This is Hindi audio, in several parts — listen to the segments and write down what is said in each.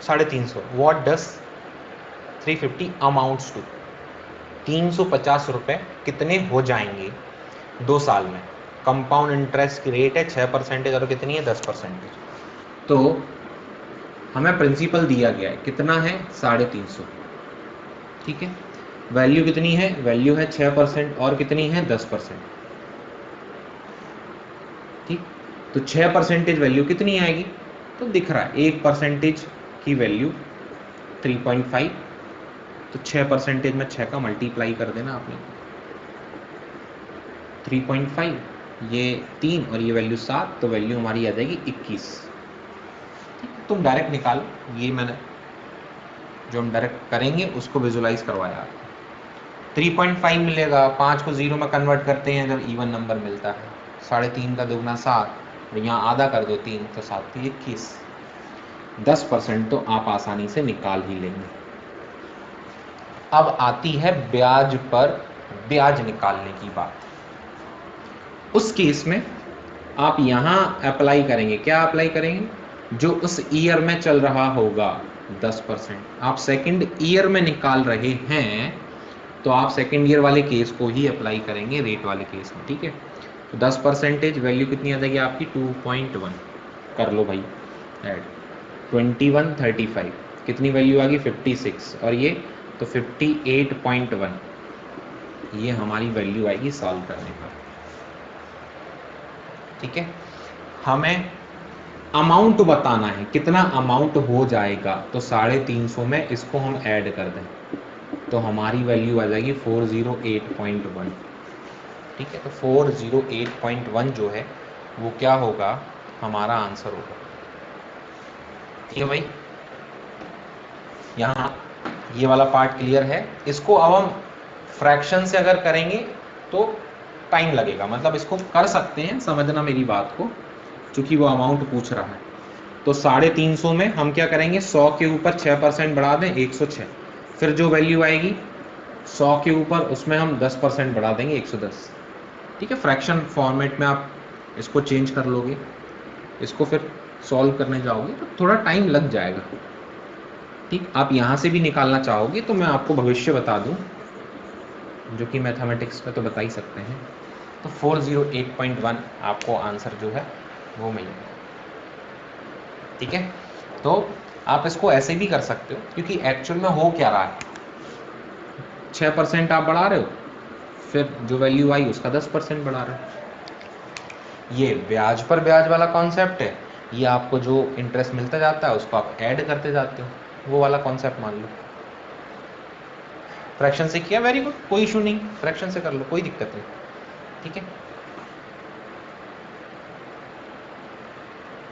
350, व्हाट डस 350 अमाउंट्स टू, 350 रुपए कितने हो जाएंगे 2 साल में। कंपाउंड इंटरेस्ट की रेट है 6% और कितनी है 10%। तो हमें प्रिंसिपल दिया गया है, कितना है 350, ठीक है। वैल्यू कितनी है, वैल्यू है 6% और कितनी है 10%, ठीक। तो 6% वैल्यू कितनी आएगी, तो दिख रहा है 1% की वैल्यू 3.5, तो 6% में 6 का मल्टीप्लाई कर देना आपने, 3.5 ये 3 और ये वैल्यू 7, तो वैल्यू हमारी आ जाएगी 21। तुम डायरेक्ट निकालो, ये मैंने जो हम डायरेक्ट करेंगे उसको विजुलाइज करवाया। 3.5 मिलेगा, 5 को 0 में कन्वर्ट करते हैं जब इवन नंबर मिलता है, 3.5 का दुगना 7, और यहाँ आधा कर दो 3, तो 7 21। 10% तो आप आसानी से निकाल ही लेंगे। अब आती है ब्याज पर ब्याज निकालने की बात। उस केस में आप यहां अप्लाई करेंगे, क्या अप्लाई करेंगे, जो उस ईयर में चल रहा होगा 10%। आप सेकंड ईयर में निकाल रहे हैं तो आप सेकंड ईयर वाले केस को ही अप्लाई करेंगे रेट वाले केस में, ठीक है। तो 10% वैल्यू कितनी आ जाएगी आपकी 2.1, कर लो भाई ऐड, 2135 कितनी वैल्यू आ गई 56, और ये तो 58.1, ये हमारी वैल्यू आएगी सॉल्व करने पर, ठीक है। हमें अमाउंट बताना है, कितना अमाउंट हो जाएगा, तो 350 में इसको हम ऐड कर दें तो हमारी वैल्यू आ जाएगी 408.1, ठीक है। तो 408.1 जो है वो क्या होगा, हमारा आंसर होगा, ठीक है भाई। यहाँ ये वाला पार्ट क्लियर है। इसको अब हम फ्रैक्शन से अगर करेंगे तो टाइम लगेगा, मतलब इसको कर सकते हैं, समझना मेरी बात को, क्योंकि वो अमाउंट पूछ रहा है। तो 350 में हम क्या करेंगे, 100 के ऊपर 6% बढ़ा दें 106, फिर जो वैल्यू आएगी 100 के ऊपर उसमें हम 10% बढ़ा देंगे 110, ठीक है। फ्रैक्शन फॉर्मेट में आप इसको चेंज कर लोगे, इसको फिर सॉल्व करने जाओगे तो थोड़ा टाइम लग जाएगा, ठीक। आप यहाँ से भी निकालना चाहोगे तो मैं आपको भविष्य बता दूं, जो कि मैथमेटिक्स में तो बता ही सकते हैं। तो 408.1 आपको आंसर जो है वो मिलेगा, ठीक है। तो आप इसको ऐसे भी कर सकते हो, क्योंकि एक्चुअल में हो क्या रहा है, 6% आप बढ़ा रहे हो, फिर जो वैल्यू आई उसका 10% बढ़ा रहे हो। ये ब्याज पर ब्याज वाला कॉन्सेप्ट है, ये आपको जो इंटरेस्ट मिलता जाता है उसको आप ऐड करते जाते हो, वो वाला कॉन्सेप्ट मान लो। फ्रैक्शन से किया, वेरी गुड, कोई इशू नहीं, फ्रैक्शन से कर लो, कोई दिक्कत नहीं, ठीक है।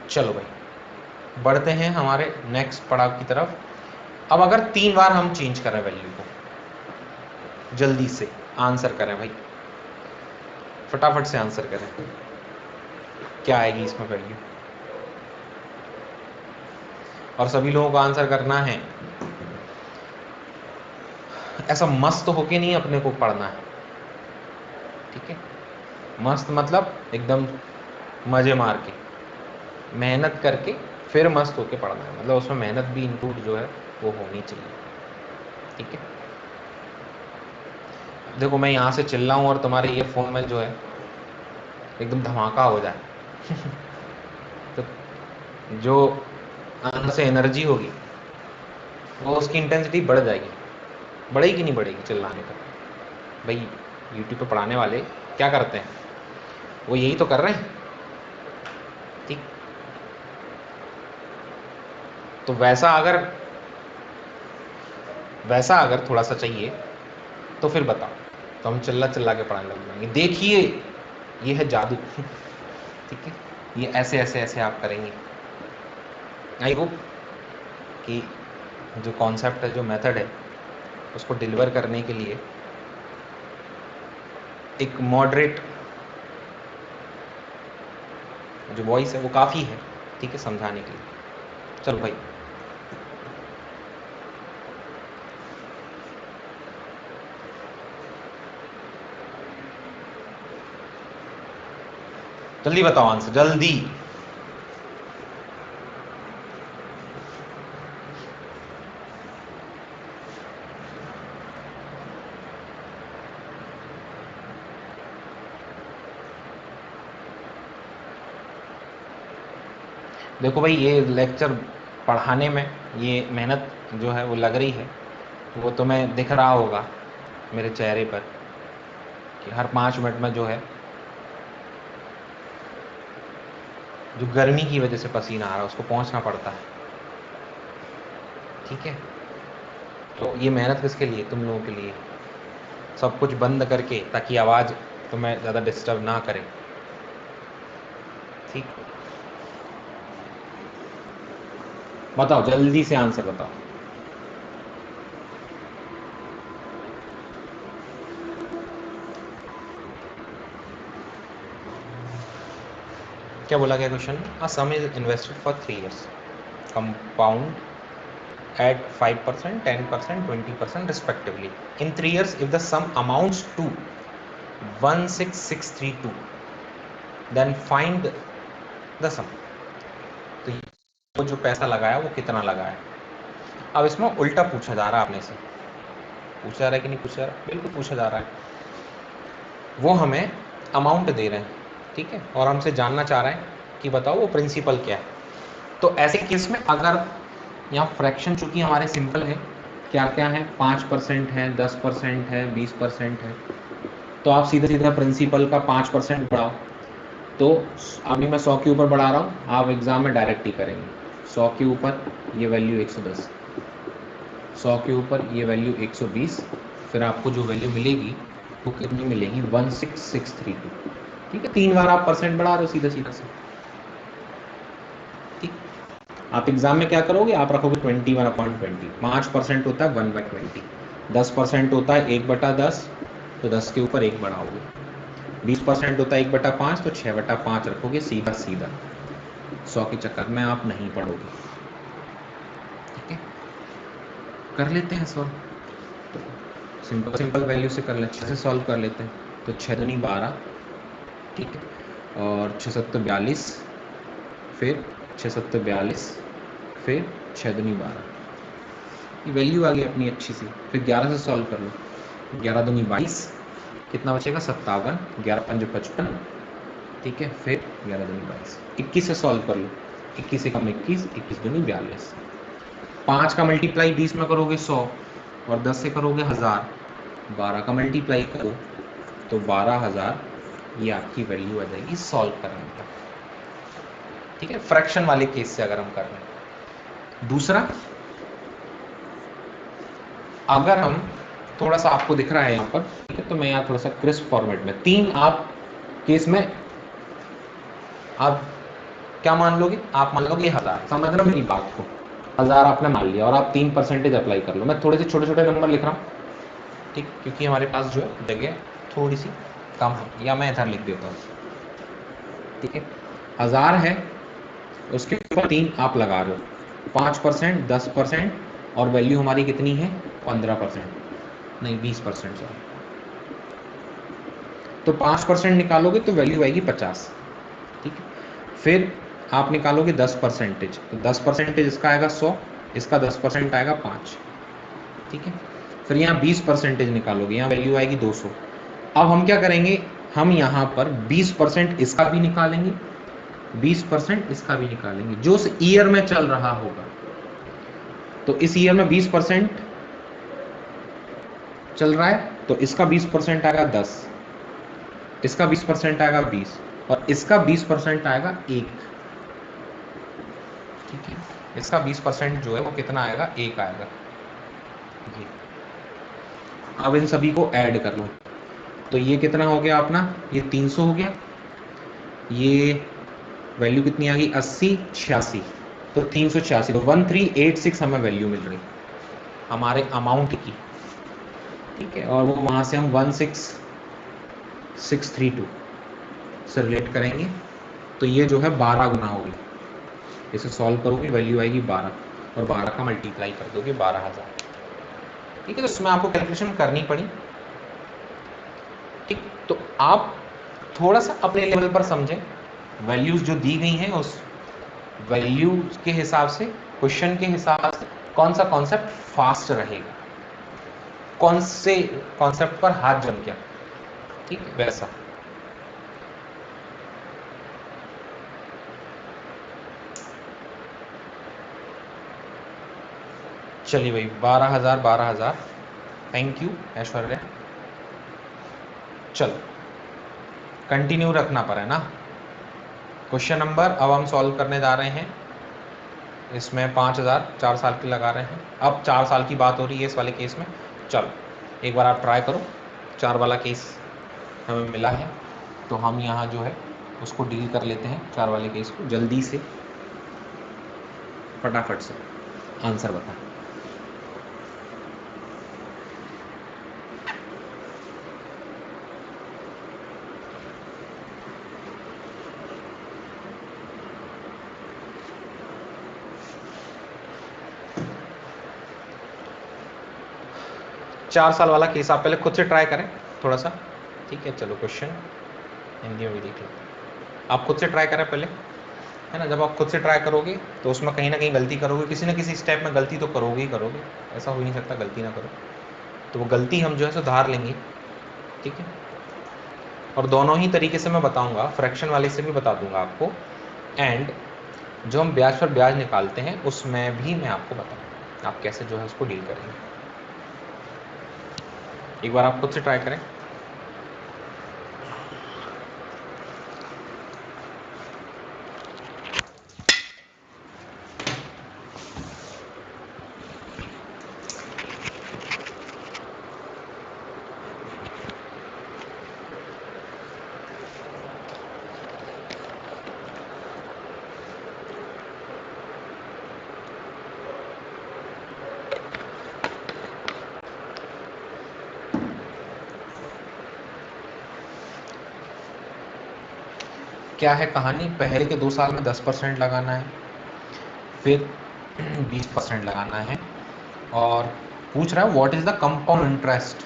चलो भाई बढ़ते हैं हमारे नेक्स्ट पड़ाव की तरफ। अब अगर 3 बार हम चेंज करें वैल्यू को, जल्दी से आंसर करें भाई, फटाफट से आंसर करें, क्या आएगी इसमें वैल्यू, और सभी लोगों को आंसर करना है। ऐसा मस्त होके नहीं अपने को पढ़ना है, ठीक है। मस्त मतलब एकदम मजे मार के, मेहनत करके फिर मस्त होके पढ़ना है, मतलब उसमें मेहनत भी इंक्लूड जो है वो होनी चाहिए, ठीक है। देखो मैं यहाँ से चिल्लाऊं और तुम्हारे ये फोन में जो है एकदम धमाका हो जाए तो जो अंदर से एनर्जी होगी वो उसकी इंटेंसिटी बढ़ जाएगी, बढ़ेगी कि नहीं बढ़ेगी चिल्लाने पर। भाई यूट्यूब पे पढ़ाने वाले क्या करते हैं, वो यही तो कर रहे हैं, ठीक। तो वैसा अगर थोड़ा सा चाहिए तो फिर बताओ, तो हम चिल्ला चिल्ला के पढ़ाने लग जाएंगे, देखिए ये है जादू ठीक है। ये ऐसे ऐसे ऐसे आप करेंगे। आई होप कि जो कॉन्सेप्ट है, जो मेथड है, उसको डिलीवर करने के लिए एक मॉडरेट जो वॉइस है वो काफ़ी है, ठीक है, समझाने के लिए। चलो भाई जल्दी बताओ आंसर, जल्दी। देखो भाई, ये लेक्चर पढ़ाने में ये मेहनत जो है वो लग रही है, वो तुम्हें दिख रहा होगा मेरे चेहरे पर कि हर 5 मिनट में जो है, जो गर्मी की वजह से पसीना आ रहा है उसको पहुंचना पड़ता है। ठीक है, तो ये मेहनत किसके लिए? तुम लोगों के लिए। सब कुछ बंद करके, ताकि आवाज़ तुम्हें ज़्यादा डिस्टर्ब ना करे। ठीक, बताओ जल्दी से आंसर बताओ। क्या बोला गया क्वेश्चन में? A sum is invested for 3 years, compound at 5%, 10%, 20% respectively. In 3 years, if the sum amounts to 16632, then find the sum. तो वो जो पैसा लगाया वो कितना लगाया? अब इसमें उल्टा पूछा जा रहा है आपने से। पूछा जा रहा है कि नहीं पूछा जा रहा? बिल्कुल पूछा जा रहा है। वो हमें अमाउंट दे रहे हैं, ठीक है, और हमसे जानना चाह रहे हैं कि बताओ वो प्रिंसिपल क्या है। तो ऐसे केस में अगर यहाँ फ्रैक्शन चूंकि हमारे सिंपल है, क्या क्या है, 5% है, 10% है, 20% है, तो आप सीधा सीधा प्रिंसिपल का 5% बढ़ाओ। तो अभी मैं 100 के ऊपर बढ़ा रहा हूँ, आप एग्जाम में डायरेक्ट ही करेंगे। 100 के ऊपर ये वैल्यू 110, 100 के ऊपर ये वैल्यू 120, फिर आपको जो वैल्यू मिलेगी वो कितनी मिलेगी? 16632। ठीक है, 3 बार आप परसेंट बढ़ा रहे हो सीधा सीधा से। ठीक, आप एग्जाम में क्या करोगे? आप रखोगे 21/20। 5% होता है 1/20, 10% होता है 1/10, तो 10 के ऊपर 1 बढ़ाओगे। 20% होता है 1/5, तो 6/5 रखोगे सीधा सीधा। 100 के चक्कर में आप नहीं पढ़ोगे। ठीक है, कर लेते हैं सॉल्व। तो सिंपल सिंपल वैल्यू से कर लेते हैं, 6 से सॉल्व कर लेते हैं। तो 6 दूनी 12, ठीक है, और 6 7 42, फिर 6 7 42, फिर 6 दूनी 12, ये वैल्यू आ गई अपनी अच्छी सी। फिर 11 से सॉल्व कर लो, 11 दूनी 22, कितना बचेगा? 57, 11 5 55, ठीक है, फिर 11 दूनी 22। 21 से सॉल्व कर लो, 21 एकम 21, 21 दूनी 42। 5 का मल्टीप्लाई 20 में करोगे 100, और 10 से करोगे 1000। 12 का मल्टीप्लाई करो तो 12000, ये आपकी वैल्यू आ जाएगी सॉल्व करने पर। ठीक है, फ्रैक्शन वाले केस से अगर हम कर रहे हैं। दूसरा, अगर हम थोड़ा सा, आपको दिख रहा है यहाँ पर, ठीक है, तो मैं यहाँ थोड़ा सा क्रिस्प फॉर्मेट में 3 आप केस में आप क्या मान लोगे? आप मान लोगे 1000, समझ रहे हो मेरी बात को? 1000 आपने मान लिया और आप 3% अप्लाई कर लो। मैं थोड़े से छोटे छोटे नंबर लिख रहा हूँ, ठीक, क्योंकि हमारे पास जो है जगह थोड़ी सी कम है, या मैं इधर लिख देता हूँ। ठीक है, 1000 है, उसके ऊपर 3 आप लगा रहे हो, 5%, 10%, और वैल्यू हमारी कितनी है? 15%, नहीं 20%, सॉरी। तो 5% निकालोगे तो वैल्यू आएगी 50। ठीक है, फिर आप निकालोगे 10%, तो 10% इसका आएगा 100, इसका 10% आएगा 5। ठीक है, फिर यहाँ 20% निकालोगे, यहाँ वैल्यू आएगी 200। अब हम क्या करेंगे? हम यहाँ पर 20% इसका भी निकालेंगे, 20% इसका भी निकालेंगे, जो उस ईयर में चल रहा होगा। तो इस ईयर में 20% चल रहा है, तो इसका 20% आएगा 10, इसका 20% आएगा 20, और इसका 20% आएगा 1। ठीक है, इसका 20% जो है वो कितना आएगा? 1 आएगा। ये अब इन सभी को ऐड कर लो, तो ये कितना हो गया अपना? ये 300 हो गया। ये वैल्यू कितनी आ गई? 80, 86, तो 386, तो 1386 हमें वैल्यू मिल रही हमारे अमाउंट की। ठीक है, और वो वहां से हम 16632 से रिलेट करेंगे, तो ये जो है 12 गुना होगी। इसे सॉल्व करोगे, वैल्यू आएगी 12, और 12 का मल्टीप्लाई कर दोगे 12000। ठीक है, तो इसमें आपको कैलकुलेशन करनी पड़ी। ठीक, तो आप थोड़ा सा अपने लेवल पर समझें, वैल्यूज जो दी गई हैं उस वैल्यूज के हिसाब से, क्वेश्चन के हिसाब से कौन सा कॉन्सेप्ट फास्ट रहेगा, कौन से कॉन्सेप्ट पर हाथ जम गया, ठीक है, वैसा। चलिए भाई 12,000 12,000, थैंक यू ऐश्वर्या। चलो कंटिन्यू रखना पड़ा ना। क्वेश्चन नंबर अब हम सॉल्व करने जा रहे हैं। इसमें 5,000 4 साल की लगा रहे हैं। अब 4 साल की बात हो रही है इस वाले केस में। चलो एक बार आप ट्राई करो, 4 वाला केस हमें मिला है तो हम यहाँ जो है उसको डील कर लेते हैं 4 वाले केस को जल्दी से, फटाफट से आंसर बता। चार साल वाला केस आप पहले खुद से ट्राई करें थोड़ा सा, ठीक है। चलो क्वेश्चन हिंदी में भी देख लेते हैं, आप खुद से ट्राई करें पहले, है ना। जब आप खुद से ट्राई करोगे तो उसमें कहीं ना कहीं गलती करोगे, किसी न किसी स्टेप में गलती तो करोगे ही करोगे, ऐसा हो ही नहीं सकता गलती ना करो। तो वो गलती हम जो है सुधार लेंगे, ठीक है। और दोनों ही तरीके से मैं बताऊंगा, फ्रैक्शन वाले से भी बता दूंगा आपको, एंड जो हम ब्याज पर ब्याज निकालते हैं उसमें भी मैं आपको बताऊंगा आप कैसे जो है उसको डील करेंगे। एक बार आप खुद से ट्राई करें। क्या है कहानी, पहले के 2 साल में 10% लगाना है, फिर 20% लगाना है, और पूछ रहा है what is the compound interest,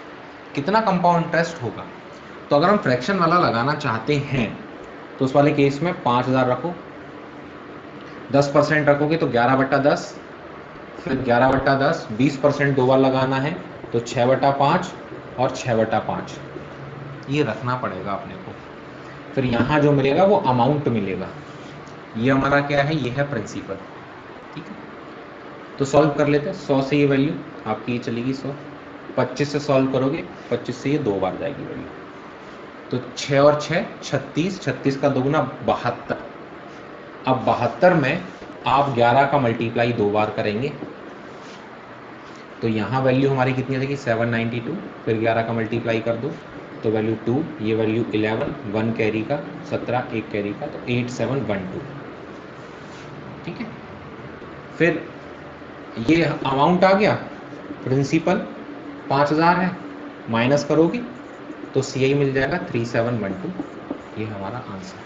कितना कंपाउंड इंटरेस्ट होगा। तो अगर हम फ्रैक्शन वाला लगाना चाहते हैं तो उस वाले केस में 5,000 रखो, 10% रखोगे तो 11/10, फिर 11/10, 20% 2 बार लगाना है तो 6/5 और 6/5 ये रखना पड़ेगा अपने को। फिर यहाँ जो मिलेगा वो अमाउंट मिलेगा, ये हमारा क्या है, ये है प्रिंसिपल, ठीक है। तो सॉल्व कर लेते हैं। 100 से ये वैल्यू आपकी ये चलेगी 100, 25 से सॉल्व करोगे, 25 से ये 2 बार जाएगी वैल्यू, तो 6 और 6 36, 36 का दोगुना 72। अब 72 में आप 11 का मल्टीप्लाई 2 बार करेंगे तो यहाँ वैल्यू हमारी कितनी आ जाएगी 792, फिर 11 का मल्टीप्लाई कर दो तो वैल्यू 2, ये वैल्यू 11, 1 कैरी का 17, 1 कैरी का तो 8712, ठीक है। फिर ये अमाउंट आ गया, प्रिंसिपल 5,000 है, माइनस करोगे तो CI मिल जाएगा 3712, ये हमारा आंसर,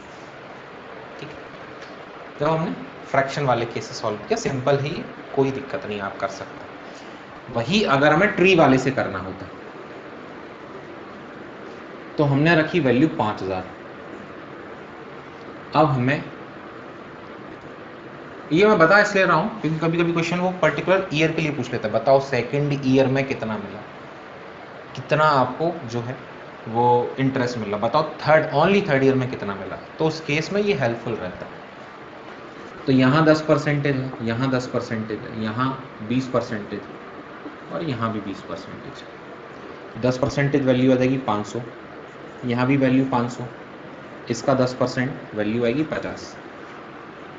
ठीक है। तो हमने फ्रैक्शन वाले केसेस सॉल्व किया, सिंपल ही, कोई दिक्कत नहीं, आप कर सकते। वही अगर हमें ट्री वाले से करना होता तो हमने रखी वैल्यू 5,000। अब हमें ये मैं बता इसलिए रहा हूँ क्योंकि कभी कभी क्वेश्चन वो पर्टिकुलर ईयर के लिए पूछ लेता है, बताओ सेकेंड ईयर में कितना मिला, कितना आपको जो है वो इंटरेस्ट मिला, बताओ ओनली थर्ड ईयर में कितना मिला, तो उस केस में ये हेल्पफुल रहता है। तो यहाँ 10% है, यहाँ 10% है, यहाँ 20% और यहाँ भी 20%। 10% वैल्यू आ जाएगी 500, यहाँ भी वैल्यू 500, इसका 10% वैल्यू आएगी 50।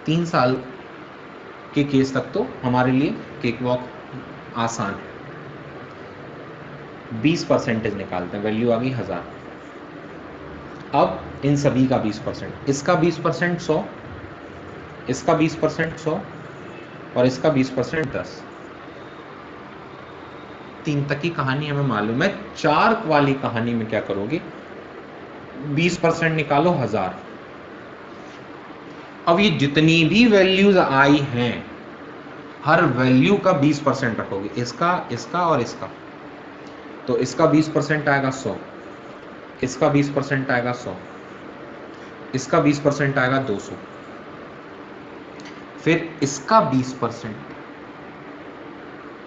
3 साल के केस तक तो हमारे लिए केक वॉक आसान है। 20% निकालते हैं, वैल्यू आ गई 1000। अब इन सभी का 20%, इसका 20% 100, इसका 20% 100 और इसका 20% 10। 3 तक की कहानी हमें मालूम है। 4 वाली कहानी में क्या करोगे, 20% निकालो 1000। अब ये जितनी भी वैल्यूज आई हैं हर वैल्यू का 20% रखोगे, इसका, इसका और इसका। तो इसका 20% आएगा 100, इसका 20% आएगा 100, इसका 20% आएगा 200, फिर इसका 20%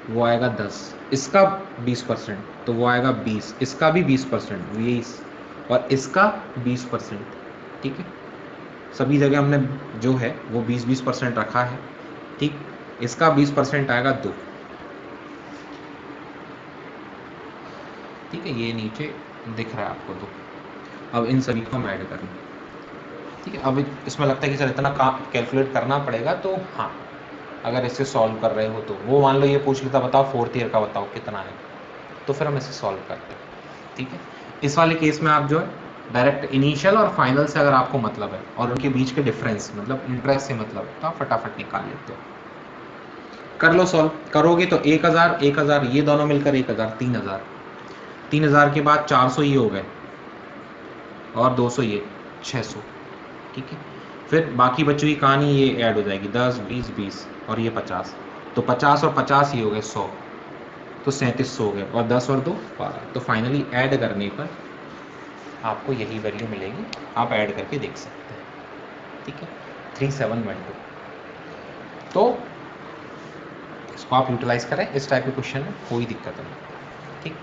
वो आएगा 10, इसका 20% तो वो आएगा 20, इसका भी 20% 20 और इसका 20%, ठीक है। सभी जगह हमने जो है वो 20-20% रखा है, ठीक। इसका 20% आएगा 2, ठीक है, ये नीचे दिख रहा है आपको। तो अब इन सभी को हम ऐड करें, ठीक है। अब इसमें लगता है कि सर इतना काम कैलकुलेट करना पड़ेगा, तो हाँ, अगर इसे सॉल्व कर रहे हो तो वो मान लो ये पूछ लेता बताओ 4th ईयर का बताओ कितना है, तो फिर हम इसे सॉल्व करते हैं, ठीक है। इस वाले केस में आप जो है डायरेक्ट इनिशियल और फाइनल से अगर आपको मतलब है और उनके बीच के डिफरेंस मतलब इंटरेस्ट से मतलब है, तो आप फटाफट निकाल लेते हो। कर लो सॉल्व, करोगे तो 1000 1000 ये दोनों मिलकर 1000 3000, 3000 के बाद 400 ये हो गए और 200 ये 600, ठीक है। फिर बाकी बची हुई कहानी ये ऐड हो जाएगी 10 20 20 और ये 50, तो 50 और 50 ये हो गए 100, तो 3700 हो गए और 10 और 2 12। तो फाइनली ऐड करने पर आपको यही वैल्यू मिलेगी, आप ऐड करके देख सकते हैं, ठीक है, 3712। तो इसको आप यूटिलाइज करें इस टाइप के क्वेश्चन में, कोई दिक्कत नहीं, ठीक।